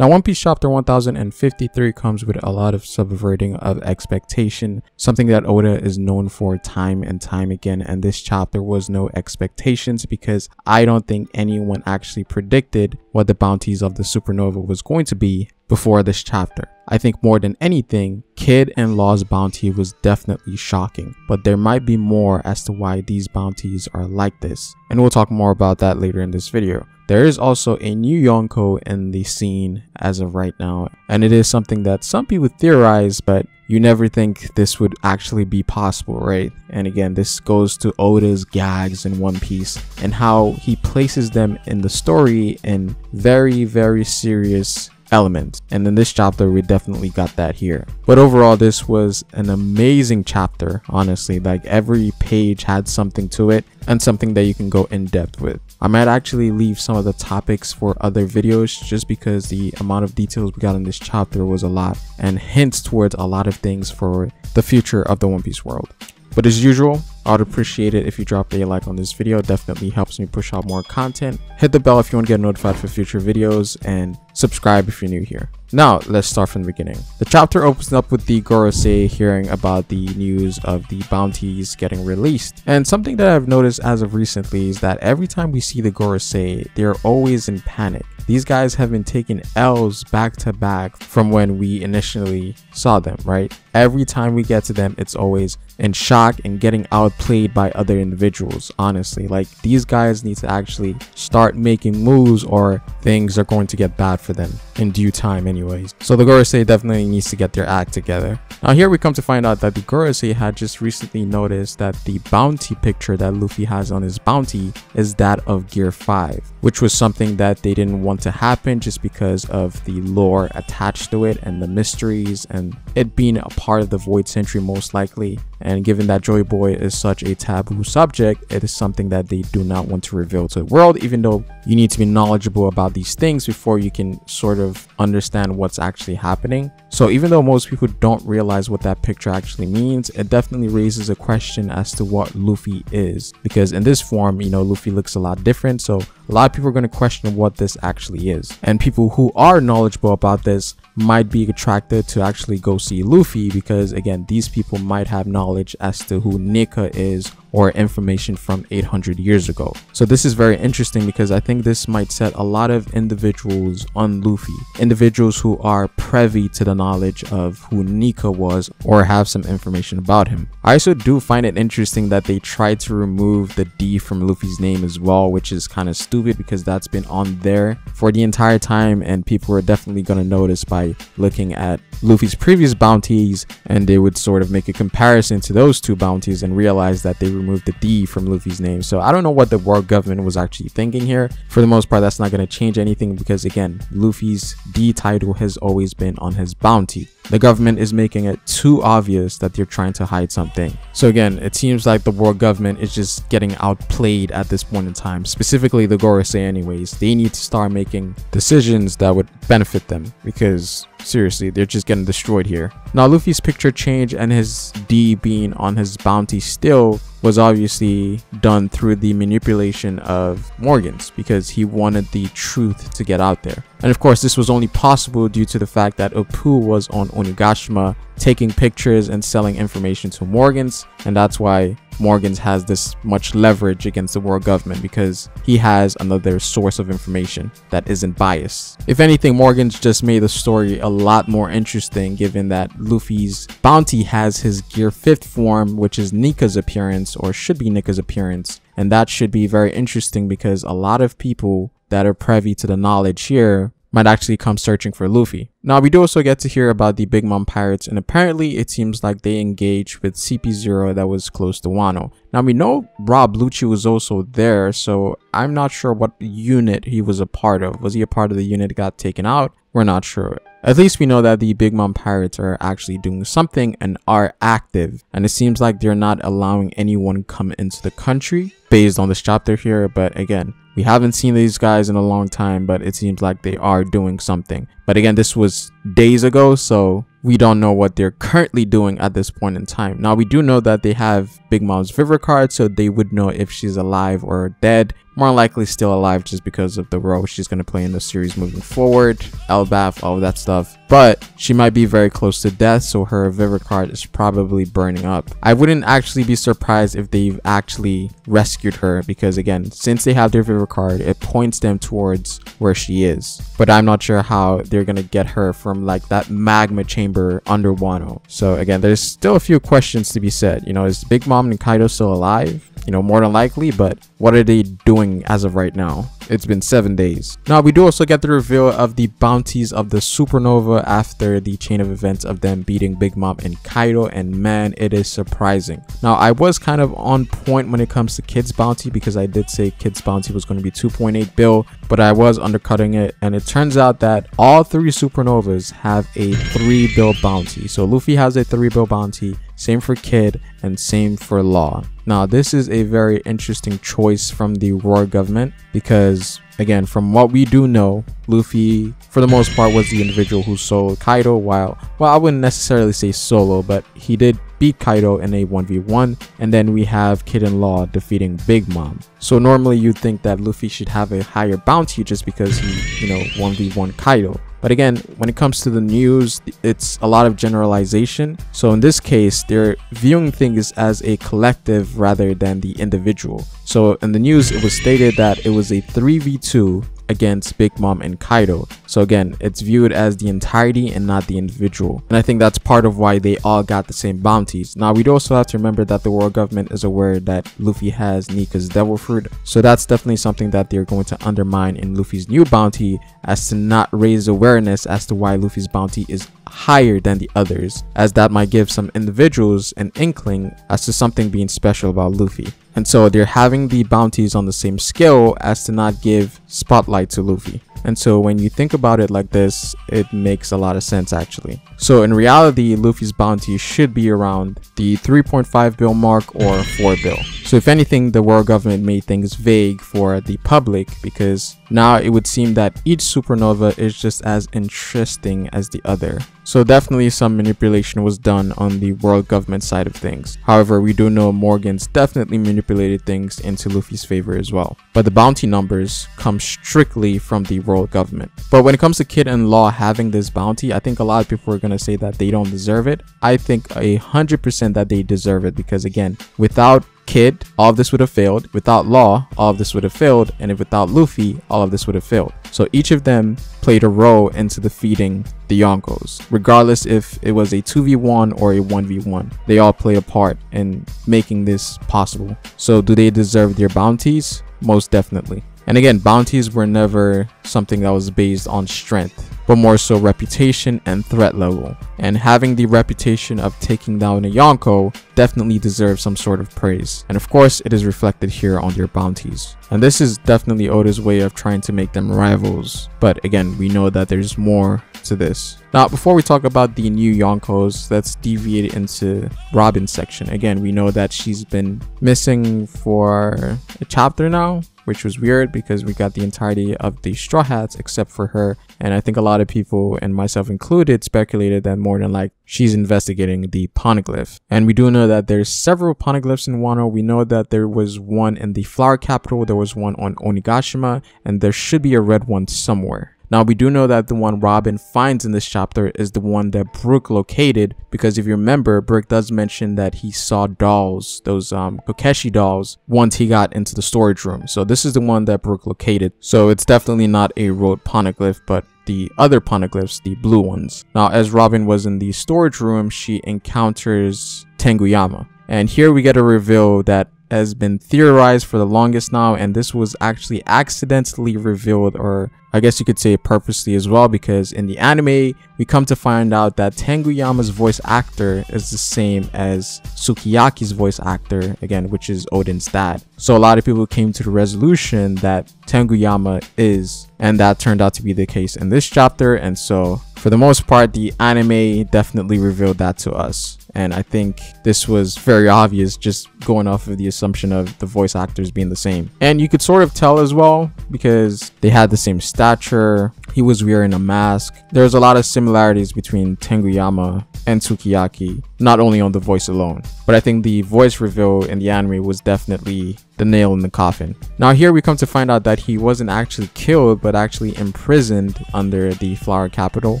Now, One Piece chapter 1053 comes with a lot of subverting of expectation, something that Oda is known for time and time again, and this chapter was no expectations because I don't think anyone actually predicted what the bounties of the supernova was going to be before this chapter. I think more than anything, Kid and Law's bounty was definitely shocking, but there might be more as to why these bounties are like this, and we'll talk more about that later in this video. There is also a new Yonko in the scene as of right now, and it is something that some people theorize, but you never think this would actually be possible, right? And again, this goes to Oda's gags in One Piece and how he places them in the story in very, very serious elements, and in this chapter we definitely got that here. But overall, this was an amazing chapter, honestly. Like, every page had something to it and something that you can go in depth with. I might actually leave some of the topics for other videos just because the amount of details we got in this chapter was a lot and hints towards a lot of things for the future of the One Piece world. But as usual, I would appreciate it if you dropped a like on this video. It definitely helps me push out more content. Hit the bell if you want to get notified for future videos, and subscribe if you're new here. Now, let's start from the beginning. The chapter opens up with the Gorosei hearing about the news of the bounties getting released. And something that I've noticed as of recently is that every time we see the Gorosei, they're always in panic. These guys have been taking L's back to back from when we initially saw them, right? Every time we get to them, it's always in shock and getting outplayed by other individuals, honestly. Like, these guys need to actually start making moves or things are going to get bad for them in due time anyways. So the Gorosei definitely needs to get their act together. Now here we come to find out that the Gorosei had just recently noticed that the bounty picture that Luffy has on his bounty is that of Gear 5, which was something that they didn't want to happen just because of the lore attached to it and the mysteries and it being a part of the Void Century most likely. And given that Joy Boy is such a taboo subject, it is something that they do not want to reveal to the world, even though you need to be knowledgeable about these things before you can sort of understand what's actually happening. So even though most people don't realize what that picture actually means, it definitely raises a question as to what Luffy is, because in this form, you know, Luffy looks a lot different. So a lot of people are going to question what this actually is, and people who are knowledgeable about this might be attracted to actually go see Luffy, because again, these people might have knowledge as to who Nika is or information from 800 years ago. So this is very interesting because I think this might set a lot of individuals on Luffy, individuals who are privy to the knowledge of who Nika was or have some information about him. I also do find it interesting that they tried to remove the D from Luffy's name as well, which is kind of stupid because that's been on there for the entire time, and people are definitely going to notice by looking at Luffy's previous bounties, and they would sort of make a comparison to those two bounties and realize that they removed the D from Luffy's name. So I don't know what the world government was actually thinking here. For the most part, that's not going to change anything because again, Luffy's D title has always been on his bounty. The government is making it too obvious that they're trying to hide something. So again, it seems like the world government is just getting outplayed at this point in time, specifically the Gorosei anyways. They need to start making decisions that would benefit them because seriously, they're just getting destroyed here. Now, Luffy's picture change and his D being on his bounty still was obviously done through the manipulation of Morgan's because he wanted the truth to get out there. And of course, this was only possible due to the fact that Appu was on Onigashima taking pictures and selling information to Morgan's, and that's why Morgan's has this much leverage against the world government because he has another source of information that isn't biased. If anything, Morgan's just made the story a lot more interesting given that Luffy's bounty has his Gear 5th form, which is Nika's appearance, or should be Nika's appearance, and that should be very interesting because a lot of people that are privy to the knowledge here might actually come searching for Luffy. Now, we do also get to hear about the Big Mom Pirates, and apparently it seems like they engaged with CP0 that was close to Wano. Now, we know Rob Lucci was also there, so I'm not sure what unit he was a part of. Was he a part of the unit that got taken out? We're not sure. At least we know that the Big Mom Pirates are actually doing something and are active, and it seems like they're not allowing anyone come into the country based on this chapter here. But again, we haven't seen these guys in a long time, but it seems like they are doing something. But again, this was days ago, so we don't know what they're currently doing at this point in time. Now, we do know that they have Big Mom's Viver card, so they would know if she's alive or dead. More likely still alive just because of the role she's going to play in the series moving forward, Elbaf, all of that stuff. But she might be very close to death, so her Viver card is probably burning up. I wouldn't actually be surprised if they've actually rescued her, because again, since they have their Viver card, it points them towards where she is. But I'm not sure how they're going to get her from like that magma chamber under Wano. So again, there's still a few questions to be said. You know, is Big Mom and Kaido still alive? You know, more than likely, but what are they doing as of right now? It's been 7 days. Now, we do also get the reveal of the bounties of the supernova after the chain of events of them beating Big Mom and Kaido, and man, it is surprising. Now, I was kind of on point when it comes to Kid's bounty, because I did say Kid's bounty was going to be 2.8 bill, but I was undercutting it, and it turns out that all 3 supernovas have a 3 bill bounty. So Luffy has a 3 bill bounty, same for Kid, and same for Law. Now, this is a very interesting choice from the world government, because again, from what we do know, Luffy for the most part was the individual who soloed Kaido, while I wouldn't necessarily say solo, but he did beat Kaido in a 1v1, and then we have Kid and Law defeating Big Mom. So normally you'd think that Luffy should have a higher bounty just because he, you know, 1v1 Kaido. But again, when it comes to the news, it's a lot of generalization. So in this case, they're viewing things as a collective rather than the individual. So in the news, it was stated that it was a 3v2 against Big Mom and Kaido. So again, it's viewed as the entirety and not the individual. And I think that's part of why they all got the same bounties. Now, we'd also have to remember that the world government is aware that Luffy has Nika's Devil Fruit. So that's definitely something that they're going to undermine in Luffy's new bounty, as to not raise awareness as to why Luffy's bounty is higher than the others, as that might give some individuals an inkling as to something being special about Luffy. And so they're having the bounties on the same scale as to not give spotlight to Luffy. And so when you think about it like this, it makes a lot of sense actually. So in reality, Luffy's bounty should be around the 3.5 bill mark or 4 bill. So if anything, the world government made things vague for the public, because now it would seem that each supernova is just as interesting as the other. So definitely some manipulation was done on the world government side of things. However, we do know Morgan's definitely manipulated things into Luffy's favor as well. But the bounty numbers come strictly from the world government. But when it comes to Kid and Law having this bounty, I think a lot of people are going to say that they don't deserve it. I think 100% that they deserve it, because again, without Kid, all of this would have failed. Without Law, all of this would have failed. And if without Luffy, all of this would have failed. So each of them played a role into defeating the Yonkos, regardless if it was a 2v1 or a 1v1. They all play a part in making this possible. So do they deserve their bounties? Most definitely. And again, bounties were never something that was based on strength, but more so reputation and threat level. And having the reputation of taking down a Yonko definitely deserves some sort of praise. And of course, it is reflected here on their bounties. And this is definitely Oda's way of trying to make them rivals. But again, we know that there's more to this. Now, before we talk about the new Yonkos, let's deviate into Robin's section. Again, we know that she's been missing for a chapter now, which was weird because we got the entirety of the Straw Hats except for her. And I think a lot of people, and myself included, speculated that more than like she's investigating the poneglyph. And we do know that there's several poneglyphs in Wano. We know that there was one in the Flower Capital, there was one on Onigashima, and there should be a red one somewhere. Now, we do know that the one Robin finds in this chapter is the one that Brook located, because if you remember, Brook does mention that he saw dolls, those Kokeshi dolls, once he got into the storage room. So this is the one that Brook located. So it's definitely not a road poneglyph, but the other poneglyphs, the blue ones. Now, as Robin was in the storage room, she encounters Tenguyama. And here we get a reveal that has been theorized for the longest now, and this was actually accidentally revealed, or I guess you could say purposely as well, because in the anime we come to find out that Tenguyama's voice actor is the same as Sukiyaki's voice actor, again, which is Oden's dad. So a lot of people came to the resolution that Tenguyama is, and that turned out to be the case in this chapter. And so for the most part, the anime definitely revealed that to us. And I think this was very obvious, just going off of the assumption of the voice actors being the same. And you could sort of tell as well, because they had the same stature, He was wearing a mask. There's a lot of similarities between Tenguyama and Sukiyaki, not only on the voice alone, but I think the voice reveal in the anime was definitely the nail in the coffin. Now here we come to find out that he wasn't actually killed, but actually imprisoned under the flower capital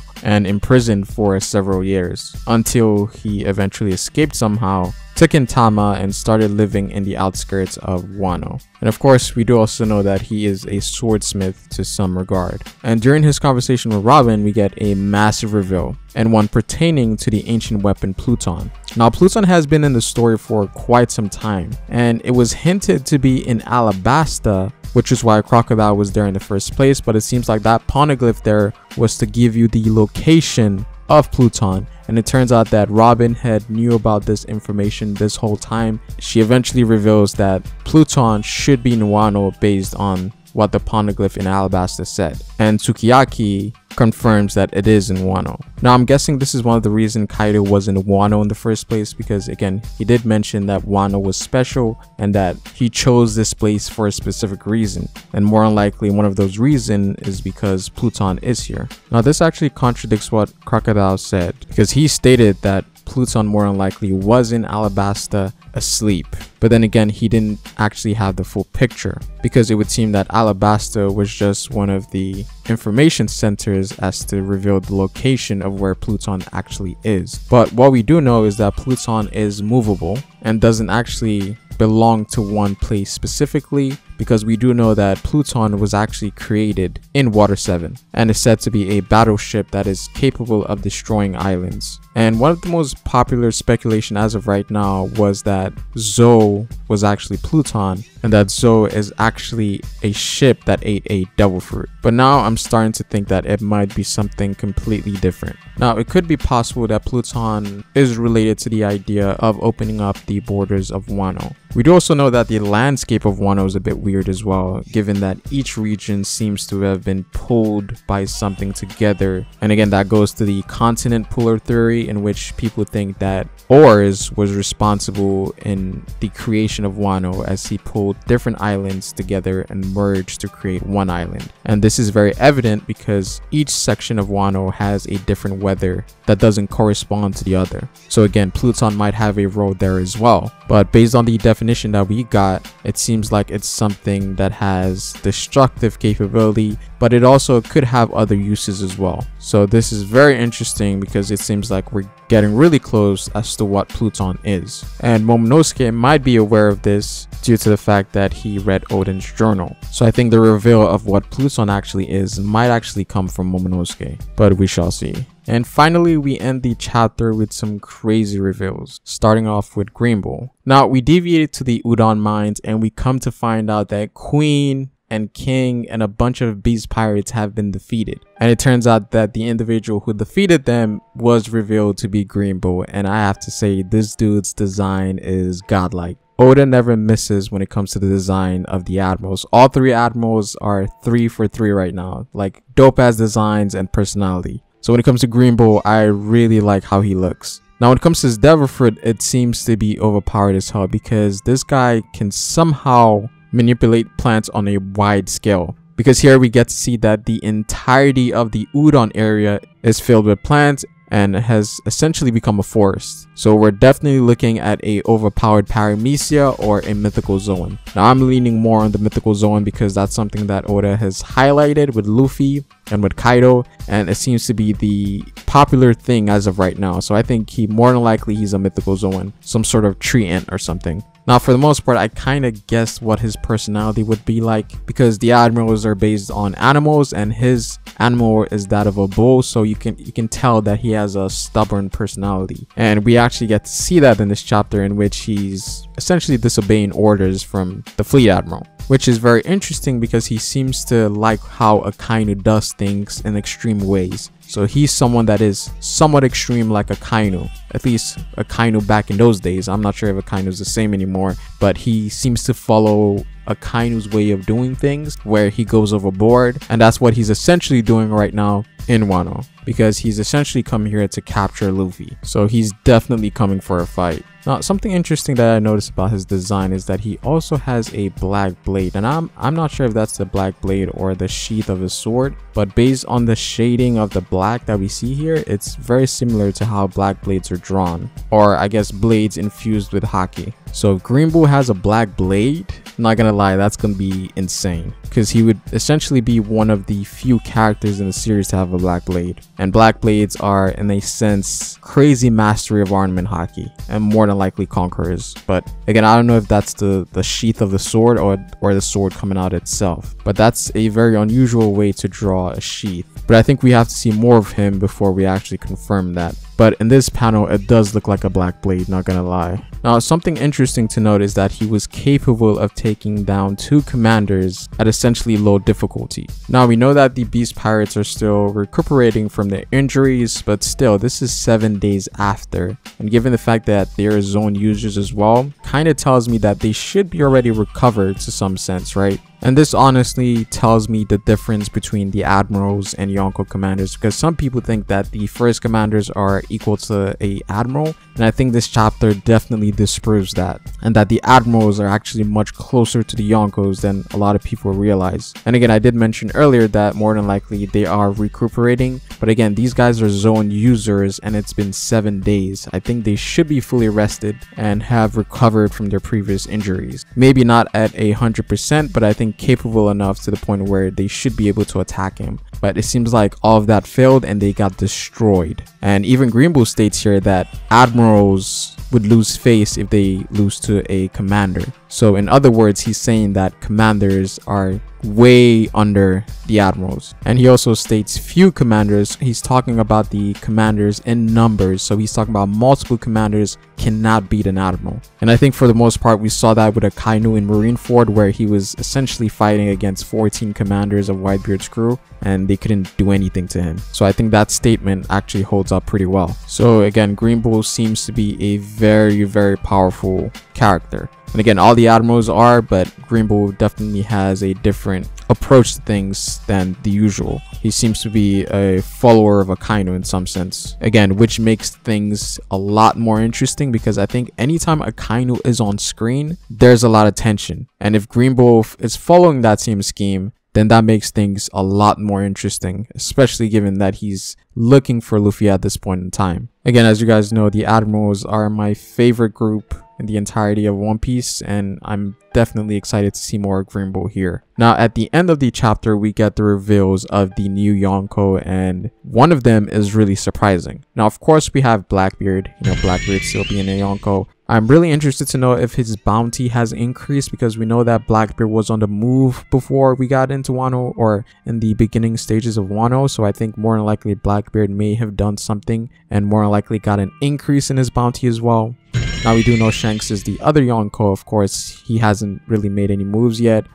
and imprisoned for several years until he eventually escaped somehow, took in Tama, and started living in the outskirts of Wano. And of course, we do also know that he is a swordsmith to some regard. And during his conversation with Robin, we get a massive reveal, and one pertaining to the ancient weapon Pluton. Now, Pluton has been in the story for quite some time, and it was hinted to be in Alabasta, which is why Crocodile was there in the first place, but it seems like that poneglyph there was to give you the location of Pluton. And it turns out that Robin had knew about this information this whole time. She eventually reveals that Pluton should be in Wano based on what the poneglyph in Alabasta said, and Sukiyaki confirms that it is in Wano. Now I'm guessing this is one of the reasons Kaido was in Wano in the first place, because again, he did mention that Wano was special and that he chose this place for a specific reason, and more than likely one of those reasons is because Pluton is here. Now this actually contradicts what Crocodile said, because he stated that Pluton more than likely was in Alabasta asleep, but then again he didn't actually have the full picture, because it would seem that Alabasta was just one of the information centers as to reveal the location of where Pluton actually is. But what we do know is that Pluton is movable and doesn't actually belong to one place specifically, because we do know that Pluton was actually created in Water 7 and is said to be a battleship that is capable of destroying islands. And one of the most popular speculation as of right now was that Zou was actually Pluton, and that Zou is actually a ship that ate a devil fruit. But now I'm starting to think that it might be something completely different. Now it could be possible that Pluton is related to the idea of opening up the borders of Wano. We do also know that the landscape of Wano is a bit weird as well, given that each region seems to have been pulled by something together. And again, that goes to the continent puller theory, in which people think that Oars was responsible in the creation of Wano, as he pulled different islands together and merged to create one island. And this is very evident because each section of Wano has a different weather that doesn't correspond to the other. So again, Pluton might have a role there as well. But based on the definition that we got, it seems like it's something that has destructive capability, but it also could have other uses as well. So this is very interesting, because it seems like we're getting really close as to what Pluton is. And Momonosuke might be aware of this due to the fact that he read Oden's journal. So I think the reveal of what Pluton actually is might actually come from Momonosuke, but we shall see. And finally, we end the chapter with some crazy reveals, starting off with Greenbull. Now, we deviated to the Udon mines and we come to find out that Queen and King and a bunch of beast pirates have been defeated. And it turns out that the individual who defeated them was revealed to be Greenbull, and I have to say, this dude's design is godlike. Oda never misses when it comes to the design of the admirals. All three admirals are 3 for 3 right now, like dope ass designs and personality. So when it comes to Greenbull, I really like how he looks. Now when it comes to his devil fruit, it seems to be overpowered as hell, because this guy can somehow manipulate plants on a wide scale. Because here we get to see that the entirety of the Udon area is filled with plants and has essentially become a forest. So we're definitely looking at a overpowered Paramecia or a mythical Zoan. Now I'm leaning more on the mythical Zoan, because that's something that Oda has highlighted with Luffy and with Kaido, and it seems to be the popular thing as of right now. So I think more than likely he's a mythical Zoan, some sort of tree ant or something. Now for the most part, I kind of guessed what his personality would be like, because the admirals are based on animals and his animal is that of a bull, so you can tell that he has a stubborn personality. And we actually get to see that in this chapter, in which he's essentially disobeying orders from the fleet admiral, which is very interesting because he seems to like how Akainu does things in extreme ways. So he's someone that is somewhat extreme like Akainu, at least Akainu back in those days. I'm not sure if Akainu is the same anymore, but he seems to follow Akainu's way of doing things, where he goes overboard, and that's what he's essentially doing right now in Wano, because he's essentially come here to capture Luffy. So he's definitely coming for a fight. Now, something interesting that I noticed about his design is that he also has a black blade, and I'm not sure if that's the black blade or the sheath of his sword, but based on the shading of the black that we see here, it's very similar to how black blades are drawn, or I guess blades infused with haki. So if Greenbull has a black blade, I'm not gonna lie, that's gonna be insane, because he would essentially be one of the few characters in the series to have a black blade, and black blades are, in a sense, crazy mastery of ornament haki, and more than likely conquerors. But again, I don't know if that's the sheath of the sword or the sword coming out itself, but that's a very unusual way to draw a sheath. But I think we have to see more of him before we actually confirm that. But in this panel, it does look like a black blade, not gonna lie. Now, something interesting to note is that he was capable of taking down 2 commanders at essentially low difficulty. Now, we know that the Beast Pirates are still recuperating from their injuries, but still, this is 7 days after. And given the fact that they are zone users as well, kind of tells me that they should be already recovered to some sense, right? And this honestly tells me the difference between the admirals and Yonko commanders, because some people think that the first commanders are equal to a admiral, and I think this chapter definitely disproves that, and that the admirals are actually much closer to the Yonkos than a lot of people realize. And again, I did mention earlier that more than likely they are recuperating, but again, these guys are zone users and it's been 7 days. I think they should be fully rested and have recovered from their previous injuries. Maybe not at 100%, but I think capable enough to the point where they should be able to attack him. But it seems like all of that failed and they got destroyed. And even Greenbull states here that admirals would lose face if they lose to a commander. So in other words, he's saying that commanders are way under the admirals. And he also states few commanders. He's talking about the commanders in numbers, so he's talking about multiple commanders cannot beat an admiral. And I think for the most part we saw that with Akainu in Marineford, where he was essentially fighting against 14 commanders of Whitebeard's crew and they couldn't do anything to him. So I think that statement actually holds up pretty well. So again, Greenbull seems to be a very, very powerful character. And again, all the admirals are, but Greenbull definitely has a different approach to things than the usual. He seems to be a follower of Akainu in some sense. Again, which makes things a lot more interesting, because I think anytime Akainu is on screen, there's a lot of tension. And if Greenbull is following that same scheme, then that makes things a lot more interesting, especially given that he's looking for Luffy at this point in time. Again, as you guys know, the admirals are my favorite group in the entirety of One Piece, and I'm definitely excited to see more Greenbull here. Now, at the end of the chapter, we get the reveals of the new Yonko, and one of them is really surprising. Now, of course, we have Blackbeard, Blackbeard still being a Yonko. I'm really interested to know if his bounty has increased, because we know that Blackbeard was on the move before we got into Wano, or in the beginning stages of Wano. So I think more than likely Blackbeard may have done something and more than likely got an increase in his bounty as well. Now, we do know Shanks is the other Yonko. Of course, he hasn't really made any moves yet,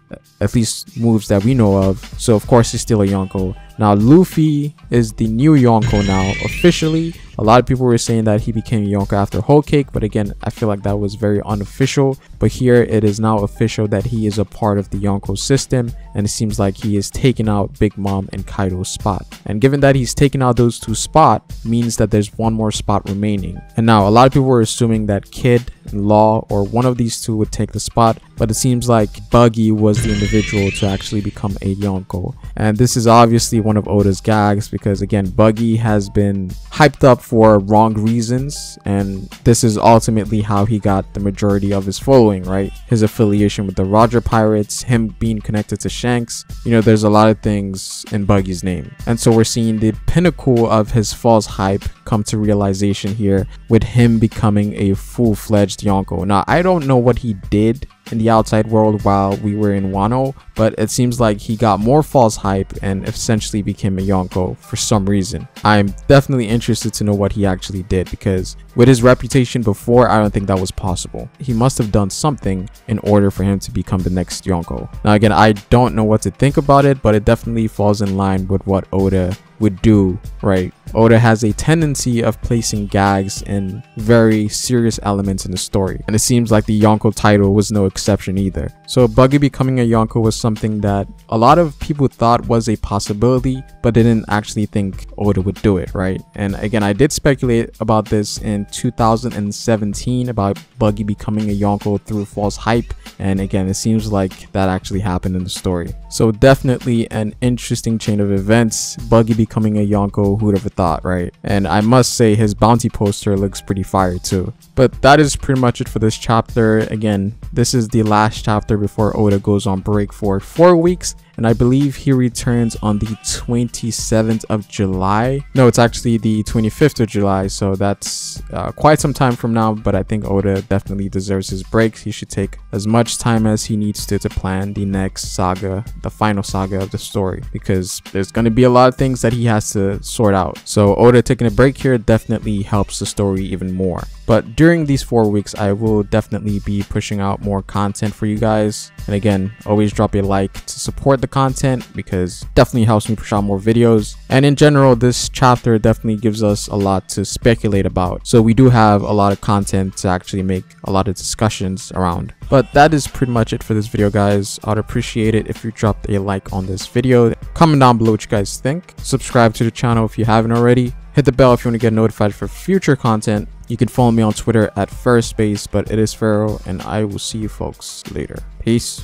at least moves that we know of. So of course, he's still a Yonko. Now, Luffy is the new Yonko now, officially. A lot of people were saying that he became Yonko after Whole Cake, but again, I feel like that was very unofficial. But here it is now official that he is a part of the Yonko system, and it seems like he is taking out Big Mom and Kaido's spot. And given that he's taking out those 2 spots, means that there's 1 more spot remaining. And now a lot of people were assuming that Kid and Law, or one of these 2, would take the spot, but it seems like Buggy was the individual to actually become a Yonko. And this is obviously one of Oda's gags, because again, Buggy has been hyped up for wrong reasons, and this is ultimately how he got the majority of his following, right? His affiliation with the Roger Pirates, him being connected to Shanks. There's a lot of things in Buggy's name, and so we're seeing the pinnacle of his false hype come to realization here, with him becoming a full-fledged Yonko. Now, I don't know what he did in the outside world while we were in Wano, but it seems like he got more false hype and essentially became a Yonko for some reason. I'm definitely interested to know what he actually did, because with his reputation before, I don't think that was possible. He must have done something in order for him to become the next Yonko. Now again, I don't know what to think about it, but it definitely falls in line with what Oda would do, right? Oda has a tendency of placing gags in very serious elements in the story, and it seems like the Yonko title was no exception either. So Buggy becoming a Yonko was something that a lot of people thought was a possibility, but didn't actually think Oda would do it, right? And again, I did speculate about this in 2017 about Buggy becoming a Yonko through false hype, and again, it seems like that actually happened in the story. So definitely an interesting chain of events. Buggy becoming a Yonko, who'd have thought, right? And I must say his bounty poster looks pretty fire too. But that is pretty much it for this chapter. Again, this is the last chapter before Oda goes on break for 4 weeks, and I believe he returns on the 27th of July. No, it's actually the 25th of July, so that's quite some time from now, but I think Oda definitely deserves his break. He should take as much time as he needs to plan the next saga, the final saga of the story, because there's going to be a lot of things that he has to sort out. So Oda taking a break here definitely helps the story even more. But during these 4 weeks, I will definitely be pushing out more content for you guys. And again, always drop a like to support the content, because it definitely helps me push out more videos. And in general, this chapter definitely gives us a lot to speculate about. So we do have a lot of content to actually make a lot of discussions around. But that is pretty much it for this video, guys. I'd appreciate it if you dropped a like on this video. Comment down below what you guys think. Subscribe to the channel if you haven't already. Hit the bell if you want to get notified for future content. You can follow me on Twitter at Ferrospace, but it is Ferro, and I will see you folks later. Peace.